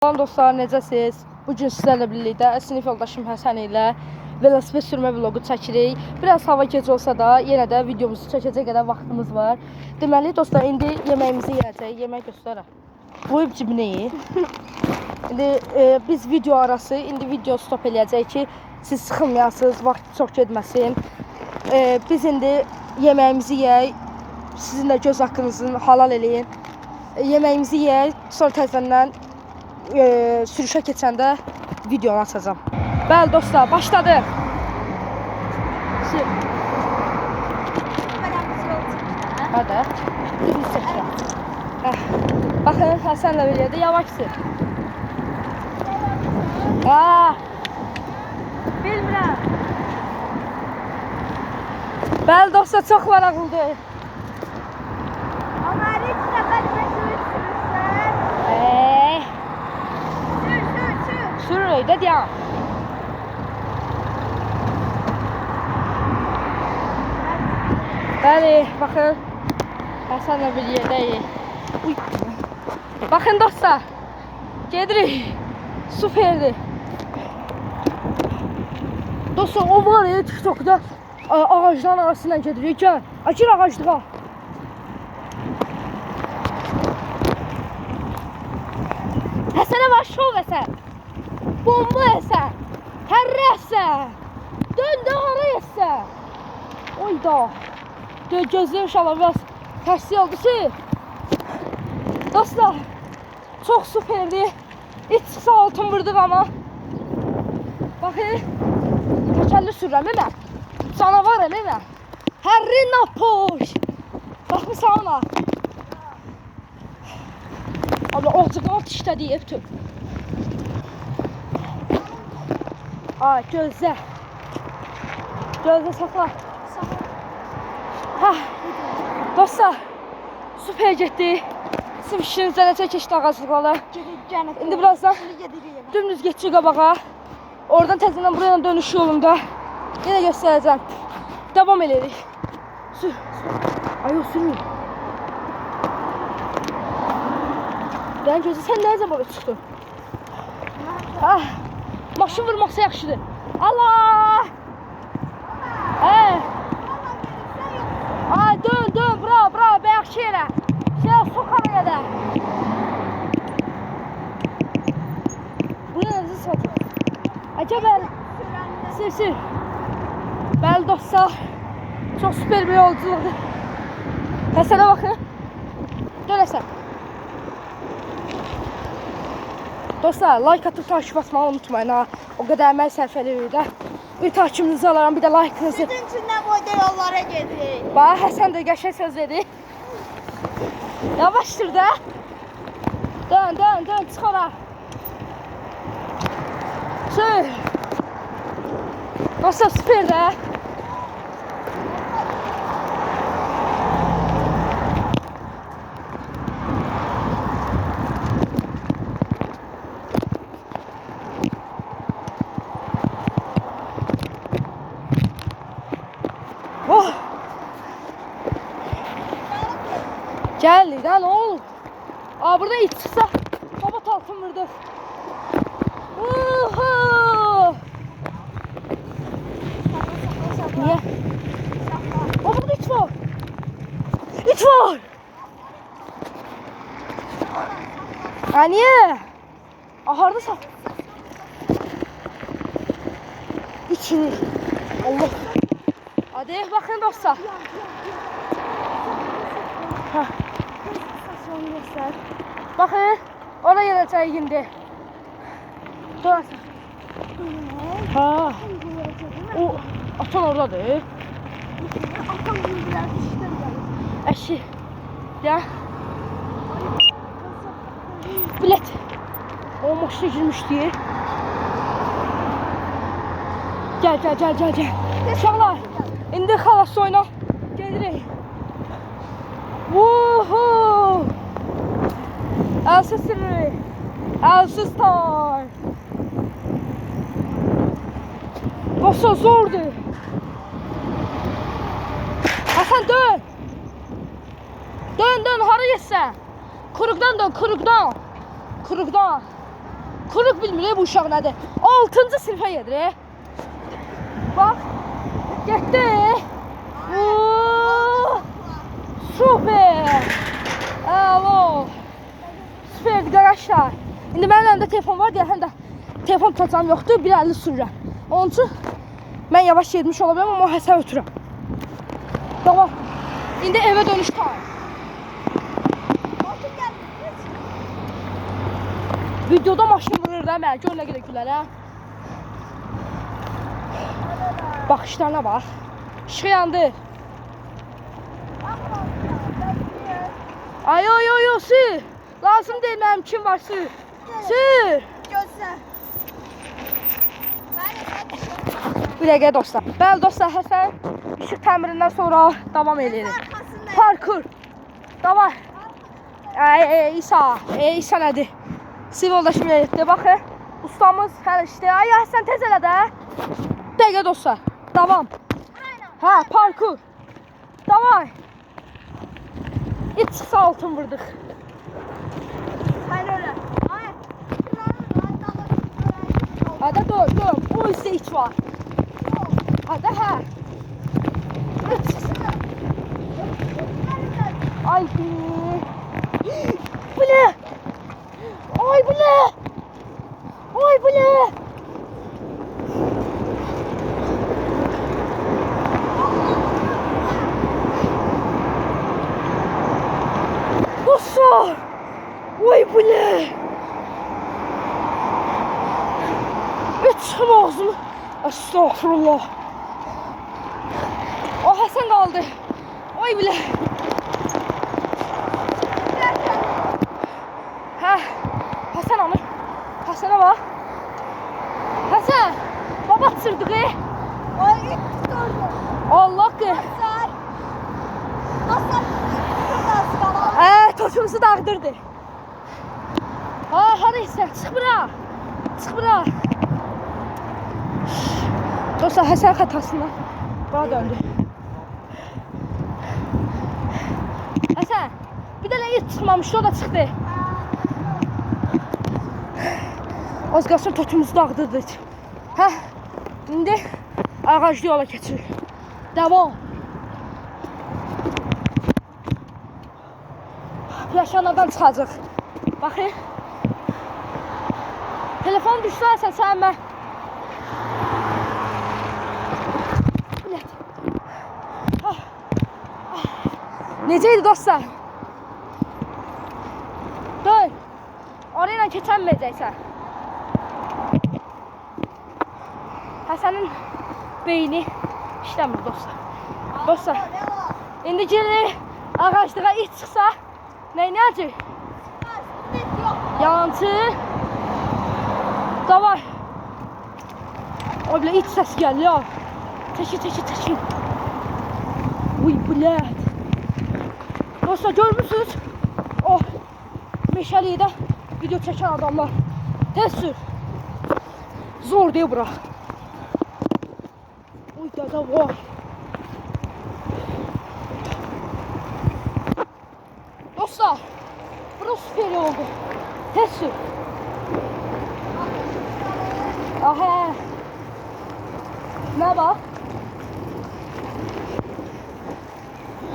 Salam dostlar, necəsiz? Bugün sizlərlə birlikdə sinif yoldaşım Həsən ilə velosiped sürmə vlogu çəkirik. Biraz hava gec olsa da, yenə də videomuzu çəkəcək qədər vaxtımız var. Deməli dostlar, indi yeməyimizi yeyəcəyik. Yemək göstərək. Qoyub cibinə ye. İndi biz video arası, indi video stop eləyəcək ki, siz sıxılmayasınız, vaxt çox getməsin. Biz indi yeməyimizi yeyək. Sizin də göz haqqınızı halal eləyin. Yeməyimizi yeyək, sonra təzədən sürüşə keçəndə videonu açacağım. Bəli dostlar, başladı. Hadi. Baxın, Həsənlə birlikdə yavaş sür. Bilmirəm. Bəli dostlar, çox maraqlıdır. Ama hiç sefer sürürsen. Sür öyle diye. Bəli, baxın. Həsənlə bir yerdəyik. Baxın dostlar. Gedirik. Süperdir. Dostlar, o var ya TikTok'da ağacların arasından gedirik. Gel. Açır ağaclığa. Həsənə var şov əsən. Bomba əsən. Hərrə əsən. Döndü hara əsən. Oyda. Gözlər inşallah biraz tərsi oldu ki. Dostlar, çox süperdi. İç çıxsa altın vurduk ama. Bakın. Təkərli sürürəm mən. Canavar mən. Hərri napoş. Baxmısan ona. Abi oğuzdan işlədi hepsi. Ay gözlə. Gözlə saxla. Dostlar, süper getdi. Siz işinizdə necə keçdi ağaclıqlarla. İndi birazdan dümdüz geçəcək qabağa. Oradan təzədən buraya dönüş yolunda yenə göstərəcəm. Devam edirik. Sür. Ay o sürmür. Ben gözü sen ne zaman çıxdın? Maşın vurmaqsa yaxşıdır. Allah! Dön, bura, bəyəxşi yerə. Sokan yerə. Bu nə nəzə satır? Bəli. Sür. Bəli dostlar. Çox süper bir yolculuqdur. Həsənə baxın. Dön Həsən. Dostlar, like atıp takip atmayı unutmayın ha. O kadar əmək sərf edirik də. Bir takibinizi alaram, bir de like'ınızı. Bütün içinden boyda yollara gedir. Bax, Həsən də qəşəng söz dedi. Yavaşdır da. Dön, çıx ora. Sür. Dostlar, süper də. Oh. Geldi lan oğlum. Burada iç çıksa kapat altın vurdu. Niye? Burada iç var. İç var. Niye? Aharda sat. İçini. Allah. Hadi bakın dostlar. Bakın oraya geleceğiz şimdi. Dur. O atan oradadır. Eşi. Ya. Bilet. O maşına girmiş diye. Gel. Uşaqlar. İndi xalas oyna. Gelirik. Vuhu! Elsiz sürürük. Elsiz tay. Dostlar zordur. Hasan dön. Dön hara getsən. Kuruqdan dön, kuruqdan. Kuruq bilmir bu uşaq nədir. 6-cı sinifə gedir. Bax. Getdi. Oo! Super. Alo. Süperdir qardaşlar. İndi mənim əlimdə telefon var deyə həm də telefon tutacağım yoxdur. 1.50 sürürəm. Onun üçün mən yavaş getmiş ola bilərəm amma Həsən ötürəm. Tamam. İndi evə dönüş time. Videoda maşın vurur da mən. Gör nə qədər gülərəm. Baxışlarına bax. İşıq yandı. Ay yo yo yo sür. Lazım deyil mənim kim var sür. Sür. Gözlə. Bir dəqiqə dostlar. Bəli dostlar, Həsən işıq təmirindən sonra davam edirik. Parkur. Davay. İsa. İsa nədir? Siv yoldaşım yerdə. Baxın. Ustamız hələ işdə. Ay Həsən tez elə də. Bir dəqiqə dostlar. Davam. Hə, parkur. Davay. İç çıxsa altın vurdıq. Hayır öyle. Hayır. Hadi dur. O üstte iç var. Hadi hə. Ay bu ne? Ay bu ne? Ay bu ne? Dostlar. Ay bu ne? Çıkım ağzımı. Estağfurullah. O Həsən qaldı. Ay bilə. Hə. Həsən anı. Həsənə bax. Həsən. Baba çırdığı. Ay tuturdu. Allah ki. Nasıl? Toşumuzu dağıdırdı. Hadi isə. Çıx bura. Çıx bura. Dostlar Həsən xətasından bana döndü. Həsən, bir dənə it çıxmamışdı, o da çıxdı. Az qalsın totumuzu dağıdırdı. Hə, indi ağaclı yola keçirik. Devam. Yaşanadan çıxacaq. Baxın. Telefon düşdü Həsən, sən mən. Necəydi dostlar? Dur. Orayla keçənməyəcəksən. Həsənin beyni işləmir dostlar. Dostlar. İndi gəlir ağaclığa it çıxsa neynəyəcək? Yalancı. Davay. O bilə it səsi gəlir ya. Təşi. Uy blət. Dostlar görmüsünüz? O meşəliyi də video çəkən adamlar. Tez sür. Zor deyil bura. Uy dada var. Dostlar. Bura süper oldu. Tez sür. Aha. Ne bak?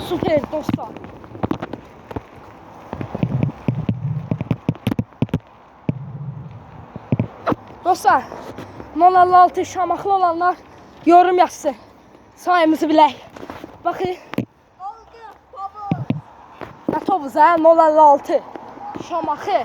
Süper dostlar. Dostlar, 056 şamaklı olanlar yorum yazsın. Sayımızı bilək. Bakın. Oldu baba. Ne topuz ha? 056. Şamakı.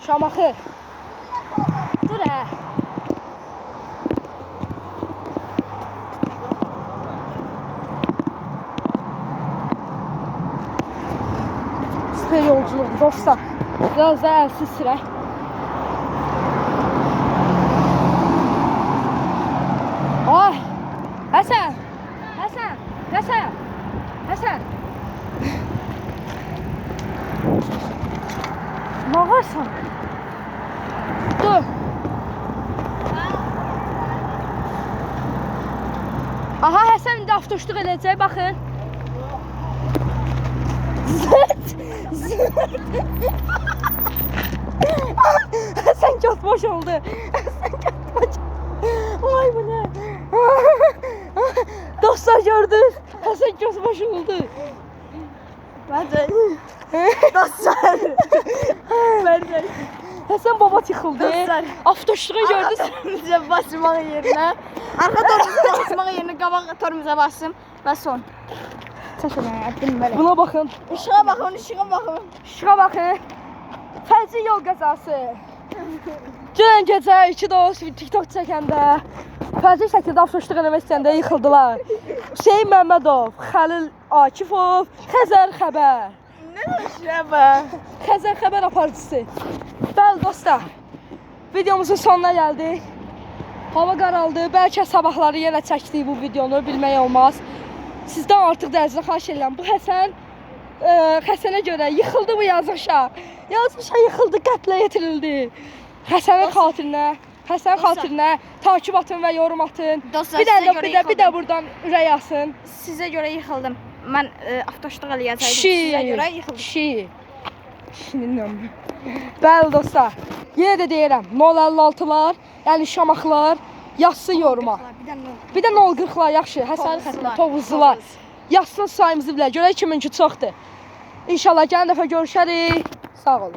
Şamakı. Dur ha. Süper yolculuk dostlar. Biraz daha elsiz sürək. Ay, Həsən. Ne varsan? Dur. Aha, Həsən indi avtoşluq eləyəcək, baxın. Zırt. göz boş oldu. Həsən göz boş. Ay bu ne? Dostlar gördünüz. Həsən göz boş oldu. Bence. Dostlar. Bence. Həsən baba tıxıldı. Dostlar. Avtoşluğu gördünüz. Bize basmaq yerinə. Arxa torumuza basmaq yerinə qabaq torumuza basım və son. Çəşələ, bilmərəm. Buna bakın. İşığa baxın, işığa baxın. Şuna bakın. Fəcri yol qəzası. Dünən gecə iki dost TikTok çəkəndə fəcri şəkildə avtoşluq eləmək istəyəndə yıxıldılar. Hüseyin Məmmədov, Xəlil Akifov, Xəzər Xəbər. Nə danışıyor bu? Xəzər Xəbər aparıcısı. Bəli dostlar, videomuzun sonuna gəldik. Hava qaraldı, bəlkə sabahları yenə çəkdik bu videonu, bilmək olmaz. Sizdən artıq dərəcədə xahiş edirəm. Bu Həsənə görə yıxıldı bu yazıq uşaq. Yazıq uşaq yıxıldı, qətlə yetirildi. Həsənin xatirinə takip atın və yorum atın. Dostlar, Bir sizə də görə bir də yıxıldım. buradan ürək asın. Sizə görə yıxıldım. Mən avtoşluq eləyəcəydim. Sizə görə yıxıldım. Şininəm. Bəli dostlar, yenə də deyirəm, 056'lar, yəni şamaxlar yazsın yoruma. Bir də 040'lar yaxşı, Həsənin xətrinə Tovuzlular. Yazsın sayımızı bilə, görək kiminki çoxdur. İnşallah gələn dəfə görüşərik. Sağ olun.